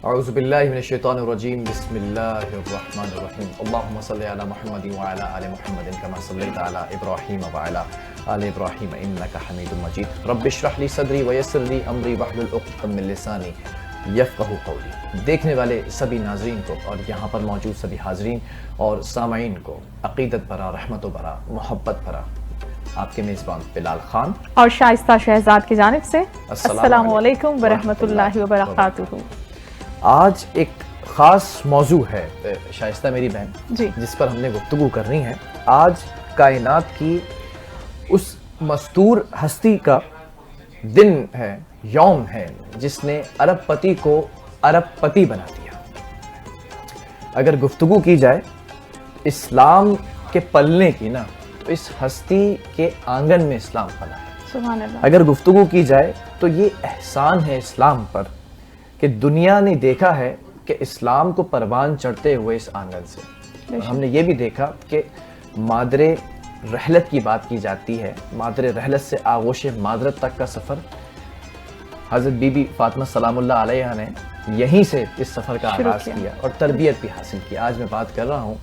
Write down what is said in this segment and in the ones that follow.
اعوذ باللہ من الشیطان الرجیم بسم اللہ الرحمن الرحیم اللہم صلی علی محمد وعلی آل محمد کما صلیت علی ابراہیم وعلی آل ابراہیم انک حمید مجید رب اشرح لی صدری ویسر لی امری واحلل عقدۃ من لسانی یفقہوا قولی۔ دیکھنے والے سبھی ناظرین کو اور یہاں پر موجود سبھی حاضرین اور سامعین کو عقیدت بھرا رحمت و بھرا محبت بھرا آپ کے میزبان بلال خان اور شائستہ شہزاد کی جانب سے السلام علیکم ورحمۃ اللہ وبرکاتہ۔ آج ایک خاص موضوع ہے شائستہ میری بہن جی، جس پر ہم نے گفتگو کرنی ہے۔ آج کائنات کی اس مستور ہستی کا دن ہے، یوم ہے، جس نے ارب پتی کو ارب پتی بنا دیا۔ اگر گفتگو کی جائے اسلام کے پلنے کی نا تو اس ہستی کے آنگن میں اسلام پلا ہے۔ سبحان اللہ۔ اگر گفتگو کی جائے تو یہ احسان ہے اسلام پر کہ دنیا نے دیکھا ہے کہ اسلام کو پروان چڑھتے ہوئے اس آنگن سے، اور ہم نے یہ بھی دیکھا کہ مادر رحلت کی بات کی جاتی ہے، مادر رحلت سے آغوش مادرت تک کا سفر حضرت بی بی فاطمہ سلام اللہ علیہ نے یہیں سے اس سفر کا آغاز کیا اور تربیت بھی حاصل کی۔ آج میں بات کر رہا ہوں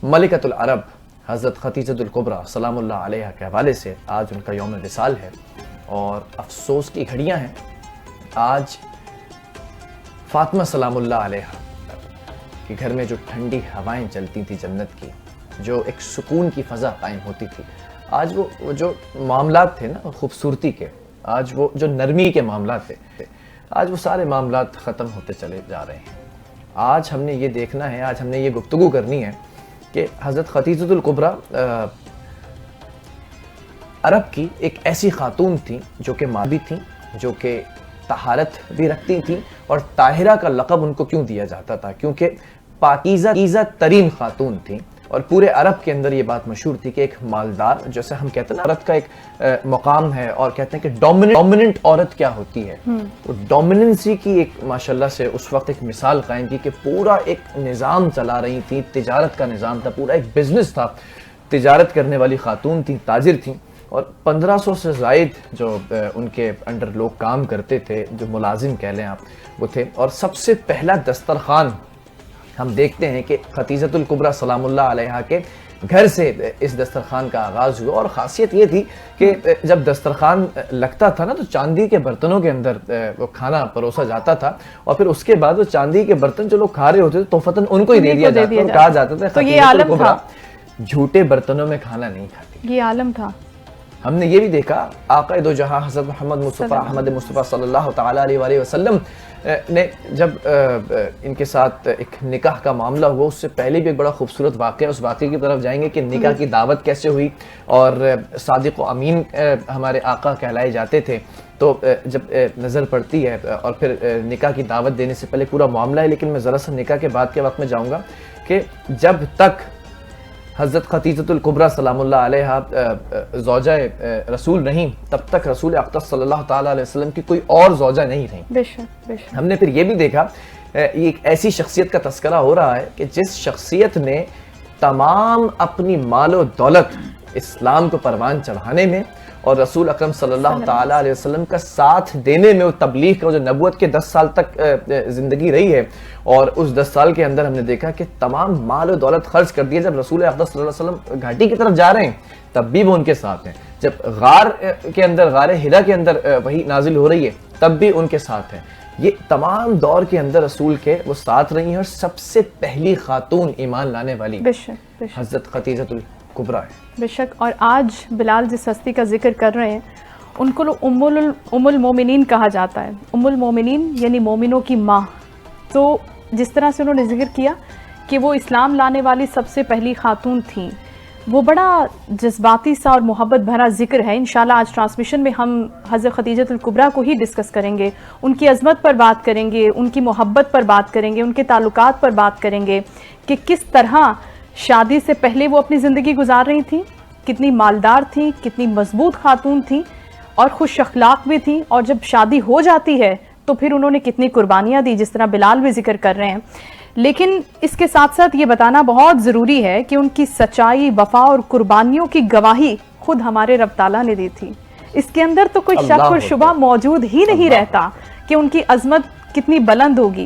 ملکۃ العرب حضرت خدیجہ الکبریٰ سلام اللہ علیہ کے حوالے سے۔ آج ان کا یوم وصال ہے اور افسوس کی گھڑیاں ہیں۔ آج فاطمہ سلام اللہ علیہ کے گھر میں جو ٹھنڈی ہوائیں چلتی تھی جنت کی، جو ایک سکون کی فضا قائم ہوتی تھی، آج وہ جو معاملات تھے نا خوبصورتی کے، آج وہ جو نرمی کے معاملات تھے، آج وہ سارے معاملات ختم ہوتے چلے جا رہے ہیں۔ آج ہم نے یہ دیکھنا ہے، آج ہم نے یہ گفتگو کرنی ہے کہ حضرت خدیجہ الکبریٰ عرب کی ایک ایسی خاتون تھیں جو کہ ماں بھی تھیں، جو کہ طہارت بھی رکھتی تھیں، اور طاہرہ کا لقب ان کو کیوں دیا جاتا تھا؟ کیونکہ پاکیزہ ترین خاتون تھیں، اور پورے عرب کے اندر یہ بات مشہور تھی کہ ایک مالدار، جیسے ہم کہتے ہیں نا عورت کا ایک مقام ہے، اور کہتے ہیں کہ ڈومیننٹ عورت کیا ہوتی ہے، تو ڈومیننسی کی ایک ماشاءاللہ سے اس وقت ایک مثال قائم کی کہ پورا ایک نظام چلا رہی تھی، تجارت کا نظام تھا، پورا ایک بزنس تھا، تجارت کرنے والی خاتون تھیں، تاجر تھیں، اور 1500 سے زائد جو ان کے انڈر لوگ کام کرتے تھے، جو ملازم کہہ لیں آپ، وہ تھے۔ اور سب سے پہلا دسترخوان ہم دیکھتے ہیں کہ خدیجہ الکبریٰ سلام اللہ علیہ کے گھر سے اس دسترخوان کا آغاز ہوا، اور خاصیت یہ تھی کہ جب دسترخوان لگتا تھا نا تو چاندی کے برتنوں کے اندر وہ کھانا پروسا جاتا تھا، اور پھر اس کے بعد وہ چاندی کے برتن جو لوگ کھا رہے ہوتے تھے توفتاً ان کو ہی دے دیا جاتا، اور کہا جاتا تھا خدیجہ الکبریٰ جھوٹے برتنوں میں کھانا نہیں کھاتی۔ یہ عالم تھا۔ ہم نے یہ بھی دیکھا آقا دو جہاں حضرت محمد مصطفیٰ احمد مصطفیٰ صلی اللہ تعالیٰ علیہ وآلہ وسلم نے جب ان کے ساتھ ایک نکاح کا معاملہ ہوا، اس سے پہلے بھی ایک بڑا خوبصورت واقعہ، اس واقعے کی طرف جائیں گے کہ نکاح کی دعوت کیسے ہوئی، اور صادق و امین ہمارے آقا کہلائے جاتے تھے۔ تو جب نظر پڑتی ہے اور پھر نکاح کی دعوت دینے سے پہلے پورا معاملہ ہے، لیکن میں ذرا سا نکاح کے بعد کے وقت میں جاؤں گا کہ جب تک حضرت خدیجہ الکبریٰ سلام اللہ علیہ زوجہ رسول نہیں، تب تک رسول اقدس صلی اللہ تعالیٰ علیہ وسلم کی کوئی اور زوجہ نہیں رہی۔ بے شک بے شک۔ ہم نے پھر یہ بھی دیکھا، یہ ایک ایسی شخصیت کا تذکرہ ہو رہا ہے کہ جس شخصیت نے تمام اپنی مال و دولت اسلام کو پروان چڑھانے میں اور رسول اکرم صلی اللہ تعالیٰ علیہ وسلم کا ساتھ دینے میں، وہ تبلیغ کا جو نبوت کے 10 سال تک زندگی رہی ہے، اور اس 10 سال کے اندر ہم نے دیکھا کہ تمام مال و دولت خرچ کر دیا۔ جب رسول اقدس صلی اللہ علیہ وسلم گھاٹی کی طرف جا رہے ہیں تب بھی وہ ان کے ساتھ ہیں، جب غار کے اندر، غار ہرا کے اندر وہی نازل ہو رہی ہے تب بھی ان کے ساتھ ہیں۔ یہ تمام دور کے اندر رسول کے وہ ساتھ رہی ہیں، اور سب سے پہلی خاتون ایمان لانے والی حضرت خدیجہ الکبریٰ ہے۔ بے شک۔ اور آج بلال جس ہستی کا ذکر کر رہے ہیں ان کو ام المومنین کہا جاتا ہے۔ ام المومنین یعنی مومنوں کی ماں۔ تو جس طرح سے انہوں نے ذکر کیا کہ وہ اسلام لانے والی سب سے پہلی خاتون تھیں، وہ بڑا جذباتی سا اور محبت بھرا ذکر ہے۔ انشاءاللہ آج ٹرانسمیشن میں ہم حضرت خدیجہ الکبریٰ کو ہی ڈسکس کریں گے، ان کی عظمت پر بات کریں گے، ان کی محبت پر بات کریں گے، ان کے تعلقات پر بات کریں گے کہ کس طرح شادی سے پہلے وہ اپنی زندگی گزار رہی تھیں، کتنی مالدار تھیں، کتنی مضبوط خاتون تھیں اور خوش اخلاق بھی تھیں، اور جب شادی ہو جاتی ہے تو پھر انہوں نے کتنی قربانیاں دی، جس طرح بلال بھی ذکر کر رہے ہیں۔ لیکن اس کے ساتھ ساتھ یہ بتانا بہت ضروری ہے کہ ان کی سچائی، وفا اور قربانیوں کی گواہی خود ہمارے رب تعالیٰ نے دی تھی۔ اس کے اندر تو کوئی شک اور شبہ موجود ہی نہیں رہتا کہ ان کی عظمت کتنی بلند ہوگی،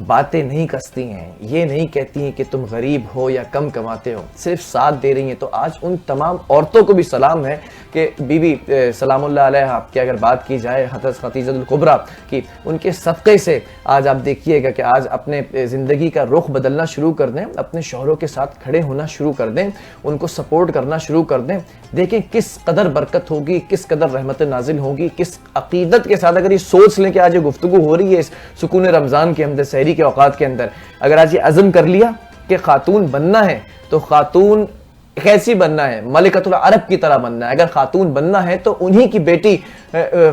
باتیں نہیں کستی ہیں, یہ نہیں کہتی ہیں کہ تم غریب ہو یا کم کماتے ہو, صرف ساتھ دے رہی ہیں. تو آج ان تمام عورتوں کو بھی سلام ہے کہ بی بی سلام اللہ علیہ کی اگر بات کی جائے حضرت خدیجہ الکبریٰ کی, ان کے صدقے سے آج آپ دیکھیے گا کہ آج اپنے زندگی کا رخ بدلنا شروع کر دیں, اپنے شوہروں کے ساتھ کھڑے ہونا شروع کر دیں, ان کو سپورٹ کرنا شروع کر دیں. دیکھیں کس قدر برکت ہوگی, کس قدر رحمت نازل ہوگی, کس عقیدت کے ساتھ. اگر یہ سوچ لیں کہ آج یہ گفتگو ہو رہی ہے اس سکون رمضان کے اندر, سحری کے اوقات کے اندر, اگر آج یہ عزم کر لیا کہ خاتون بننا ہے تو خاتون کیسی بننا ہے, ملکۃ العرب کی طرح بننا ہے. اگر خاتون بننا ہے تو انہی کی بیٹی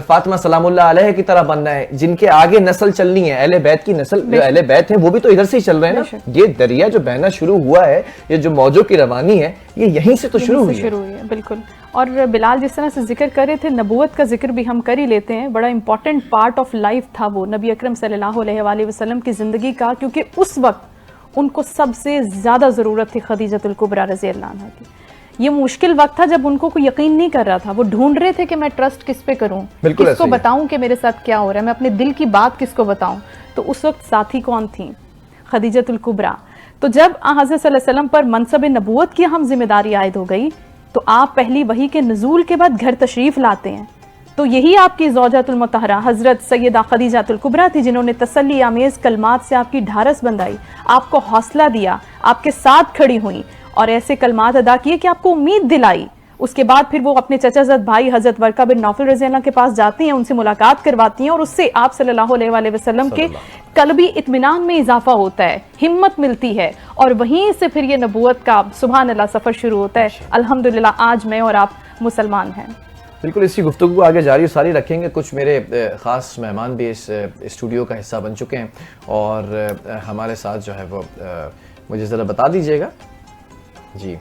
فاطمہ سلام اللہ علیہ کی طرح بننا ہے, جن کے آگے نسل چلنی ہے, اہل بیت کی نسل. جو اہل بیت ہیں وہ بھی تو ادھر سے ہی چل رہے ہیں نا. یہ دریا جو بہنا شروع ہوا ہے, یہ جو موجوں کی روانی ہے, یہ یہیں سے تو شروع ہوئی ہے. بالکل. اور بلال جس طرح سے ذکر کر رہے تھے, نبوت کا ذکر بھی ہم کر ہی لیتے ہیں. بڑا امپورٹنٹ پارٹ آف لائف تھا وہ نبی اکرم صلی اللہ علیہ وآلہ وسلم کی زندگی کا, کیونکہ اس وقت ان کو سب سے زیادہ ضرورت تھی خدیجہ الکبریٰ رضی اللہ عنہا کی. یہ مشکل وقت تھا جب ان کو کوئی یقین نہیں کر رہا تھا, وہ ڈھونڈ رہے تھے کہ میں ٹرسٹ کس پہ کروں, کس کو بتاؤں کہ میرے ساتھ کیا ہو رہا ہے, میں اپنے دل کی بات کس کو بتاؤں. تو اس وقت ساتھی کون تھیں؟ خدیجہ الکبریٰ. تو جب حضرت صلی اللہ علیہ وسلم پر منصب نبوت کی اہم ذمہ داری عائد ہو گئی تو آپ پہلی وحی کے نزول کے بعد گھر تشریف لاتے ہیں. تو یہی آپ کی زوجۃ المطہرہ حضرت سیدہ خدیجہ الکبریٰ تھی, جنہوں نے تسلی آمیز کلمات سے آپ کی ڈھارس بندھائی, آپ کو حوصلہ دیا, آپ کے ساتھ کھڑی ہوئیں اور ایسے کلمات ادا کیے کہ آپ کو امید دلائی. اس کے بعد پھر وہ اپنے چچا زاد بھائی حضرت ورقہ بن نوفل رضی اللہ کے پاس جاتی ہیں, ان سے ملاقات کرواتی ہیں, اور اس سے آپ صلی اللہ علیہ وآلہ وسلم کے قلبی اطمینان میں اضافہ ہوتا ہے, ہمت ملتی ہے, اور وہیں سے پھر یہ نبوت کا سبحان اللہ سفر شروع ہوتا ہے. الحمدللہ آج میں اور آپ مسلمان ہیں. بالکل اسی گفتگو آگے جاری ساری رکھیں گے. کچھ میرے خاص مہمان بھی اس اسٹوڈیو کا حصہ بن چکے ہیں اور ہمارے ساتھ جو ہے وہ مجھے ذرا بتا دیجیے گا. جی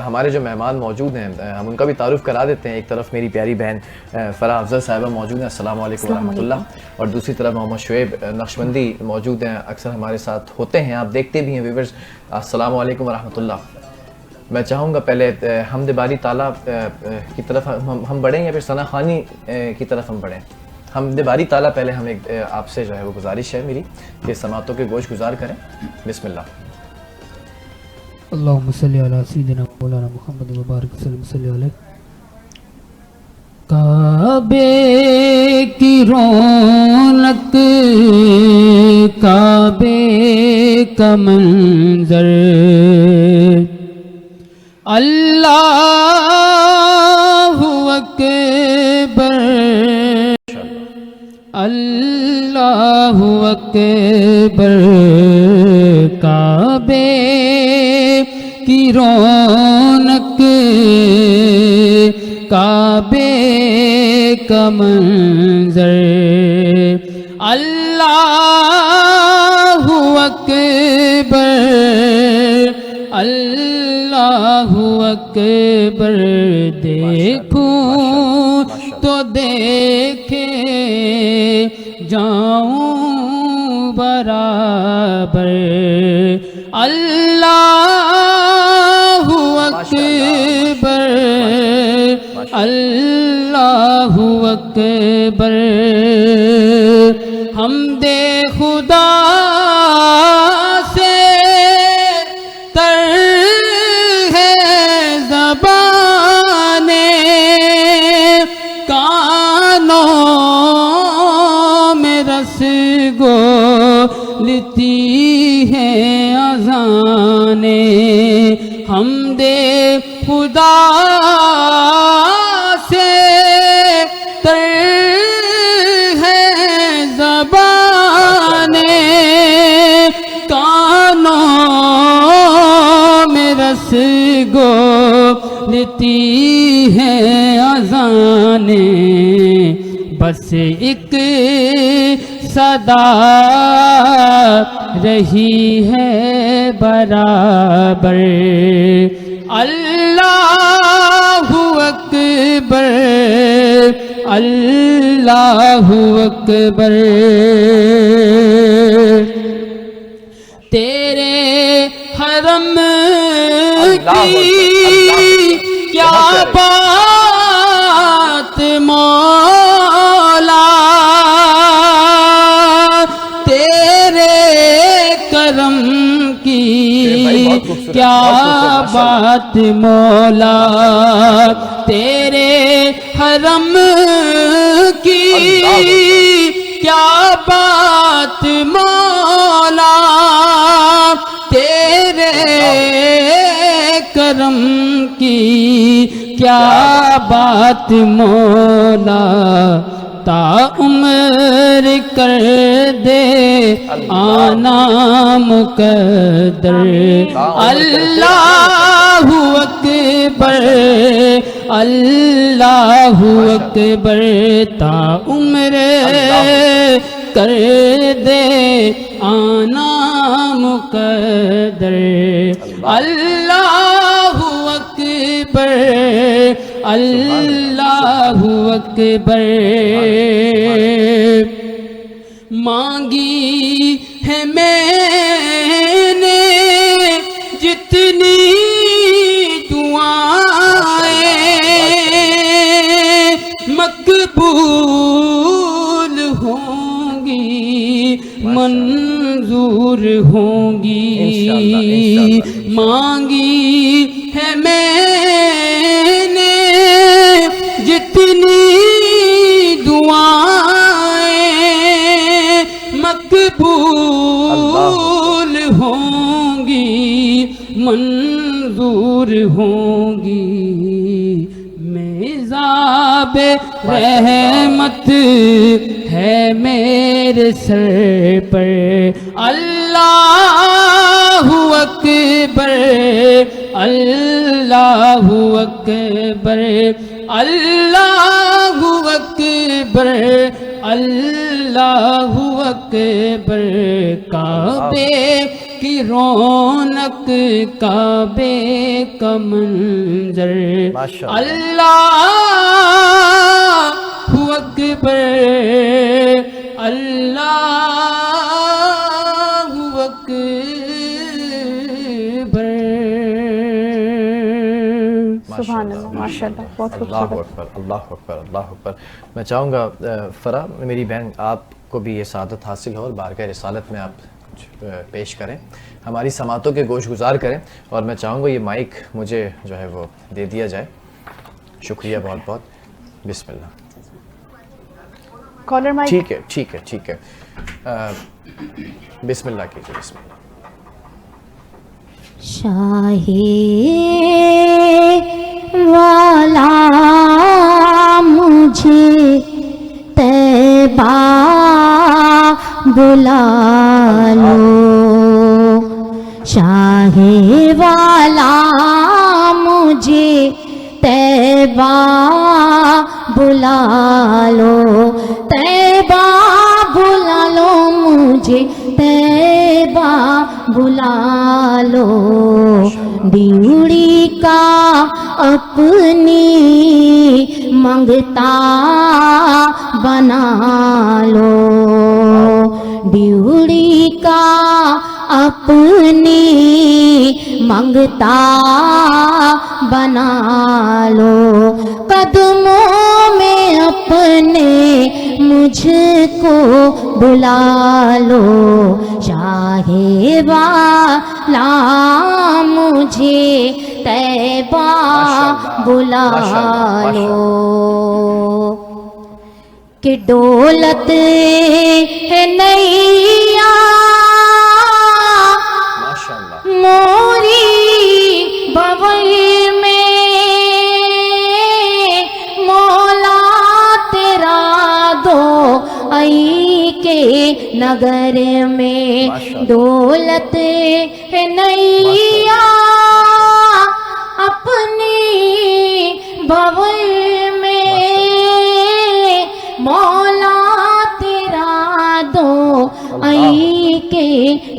ہمارے جو مہمان موجود ہیں ہم ان کا بھی تعارف کرا دیتے ہیں. ایک طرف میری پیاری بہن فرح افضل صاحبہ موجود ہیں, السلام علیکم ورحمۃ اللہ, اور دوسری طرف محمد شعیب نقشبندی موجود ہیں, اکثر ہمارے ساتھ ہوتے ہیں, آپ دیکھتے بھی ہیں ویورز. السلام علیکم ورحمۃ اللہ. میں چاہوں گا پہلے حمد باری تعالیٰ کی طرف ہم بڑھیں یا پھر ثنا خوانی کی طرف ہم بڑھیں؟ حمد باری تعالیٰ پہلے ہم ایک آپ سے جو ہے وہ گزارش ہے میری کہ سماعتوں کے گوش گزار کریں. بسم اللہ. اللہم صلی علی سیدنا مولانا محمد وبارک وسلم صلی علیہ. کعبے کی رونق کعبے کا منظر اللہ اکبر اللہ اکبر. کعبے کی رونق کعبے کا منظر اللہ اکبر اللہ اکبر. دیکھوں تو دیکھے جاؤں برابر اللہ اکبر اللہ اکبر. حمد خدا سے تر ہے زبان کانوں میں رس گولتی ہے اذان. حمد خدا سے تر ہے زبان کانوں میں رس گولتی ہے اذان. بس ایک صدا رہی ہے برابر اللہ اکبر اللہ اکبر. تیرے حرم کی کیا بات مولا کیا بات مولا تیرے حرم کی، کیا بات مولا تیرے کرم کی، کیا بات مولا تا عمر کر دے آنا مقدر۔ اللہ اکبر اللہ اکبر تا عمر کر دے آنا مقدر۔ اللہ اکبر اللہ اکبر۔ مانگی ہے میں نے جتنی دعائیں مقبول ہوں گی، منظور ہوں گی۔ مانگی ہے میں نے جتنی دعائیں مقبول ہوں گی، منظور ہوں گی۔ میزاب رحمت ہے میرے سر پر۔ اللہ اکبر اللہ اکبر اللہ اکبر اللہ اکبر۔ کعبے کی رونق کعبے کا منظر۔ اللہ اکبر اللہ اکبر۔ سبحان اللہ، ماشاء اللہ، بہت اللہ خوبصورت۔ اکبر اللہ اکبر اللہ اکبر۔ میں چاہوں گا فرا میری بہن آپ کو بھی یہ سعادت حاصل ہو اور بارگاہ رسالت میں آپ پیش کریں، ہماری سماعتوں کے گوش گزار کریں، اور میں چاہوں گا یہ مائک مجھے جو ہے وہ دے دیا جائے۔ شکریہ بہت بہت۔ بسم اللہ۔ Collar mic. ٹھیک ہے ٹھیک ہے ٹھیک ہے، بسم اللہ کیجیے۔ بسم اللہ۔ شاہی والا مجھے طیبہ بلا لو، شاہی والا مجھے طیبہ بلا لو، طیبہ بلا لو مجھے، طیبہ بلا لو، ڈیوڑی کا اپنی منگتا بنا لو، ڈیوڑی کا اپنی منگتا بنا لو، قدموں میں اپنے مجھ کو بلا لو، شاہ والا مجھے طیبہ بلا لو، کہ دولت ہے نیا موری بغل میں، مولا تیرا دو ائی کے نگر میں، دولت ہے نیا اپنی بغل میں، مولا تیرا دو ائی کے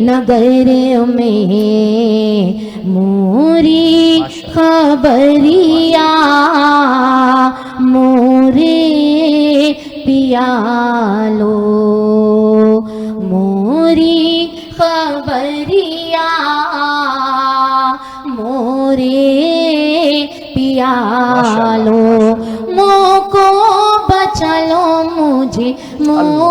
نگر میں، موری خبریا مورے پیالو، موری خبریا مورے پیالو، مو کو بچا لو مجھے، مو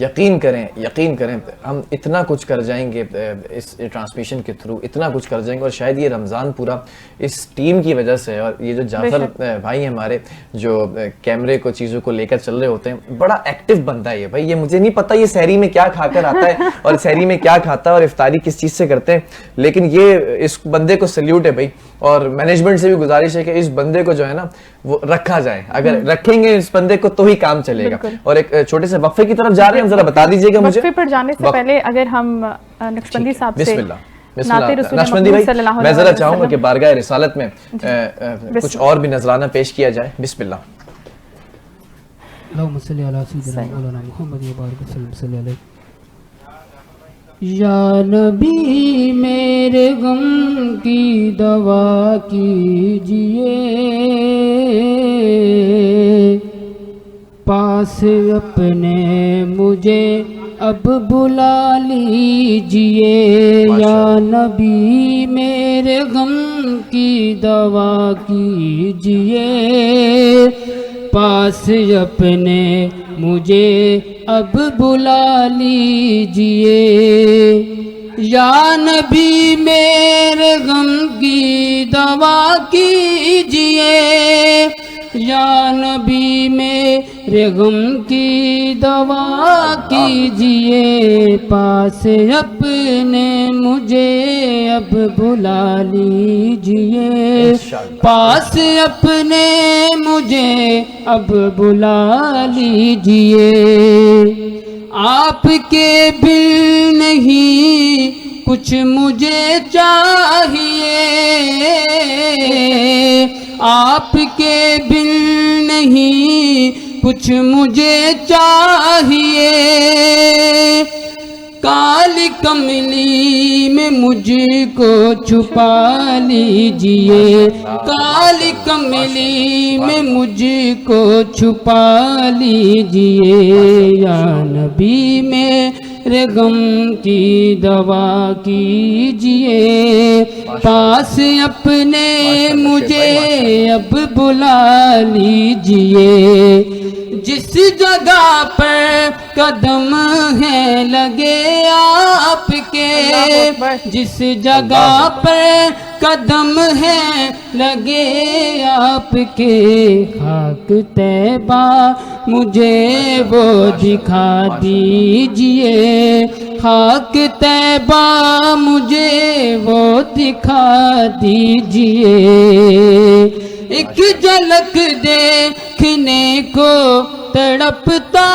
یقین کریں ہم اتنا کچھ کر جائیں گے اس ٹرانسمیشن کے تھرو، اتنا کچھ کر جائیں گے، اور شاید یہ رمضان پورا اس ٹیم کی وجہ سے، اور یہ جو جعفر بھائی ہمارے جو کیمرے کو چیزوں کو لے کر چل رہے ہوتے ہیں، بڑا ایکٹیو بندہ ہے یہ بھائی. یہ مجھے نہیں پتا یہ سحری میں کیا کھا کر آتا ہے اور سحری میں کیا کھاتا ہے اور افطاری کس چیز سے کرتے ہیں، لیکن یہ اس بندے کو سلیوٹ ہے بھائی. اور مینجمنٹ سے بھی گزارش ہے کہ اس بندے کو جو ہے نا وہ رکھا جائے، اگر رکھیں گے اس بندے کو تو ہی کام چلے گا. اور ایک چھوٹے سے وقفے کی طرف جا رہے ہیں، ذرا بتا دیجئے گا مجھے. وقفے پر جانے سے پہلے اگر ہم نقشبندی صاحب سے نقشبندی بھائی میں ذرا چاہوں گا کہ بارگاہ رسالت میں کچھ اور بھی نذرانہ پیش کیا جائے. بسم اللہ. اللہم صلی علی سیدنا مولانا محمد وبارک وسلم صلی علیہ. یا نبی میرے غم کی دوا کیجئے، پاس اپنے مجھے اب بلا لیجئے. یا نبی میرے غم کی دوا کیجئے، پاس اپنے مجھے اب بلا لیجئے. یا نبی میرے غم کی دوا کیجئے، یا نبی میرے غم کی دوا کیجئے، پاس اپنے مجھے اب بلا لیجئے، پاس اپنے مجھے اب بلا لیجئے. آپ کے بن نہیں کچھ مجھے چاہیے، آپ کے بن نہیں کچھ مجھے چاہیے. کالی کملی میں مجھ کو چھپا لیجئے، کالی کملی میں مجھ کو چھپا لیجئے. یا نبی میرے غم کی دوا کیجئے، پاس اپنے مجھے اب بلا لیجئے. جس جگہ پر قدم ہے لگے آپ کے، جس جگہ پر قدم ہے لگے آپ کے، خاک طیبہ مجھے وہ دکھا دیجئے، خاک طیبہ مجھے وہ دکھا دیجئے. ایک جھلک دیکھنے کو تڑپتا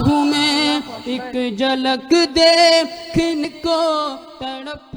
ہوں میں، ایک جھلک دیکھنے کو تڑپ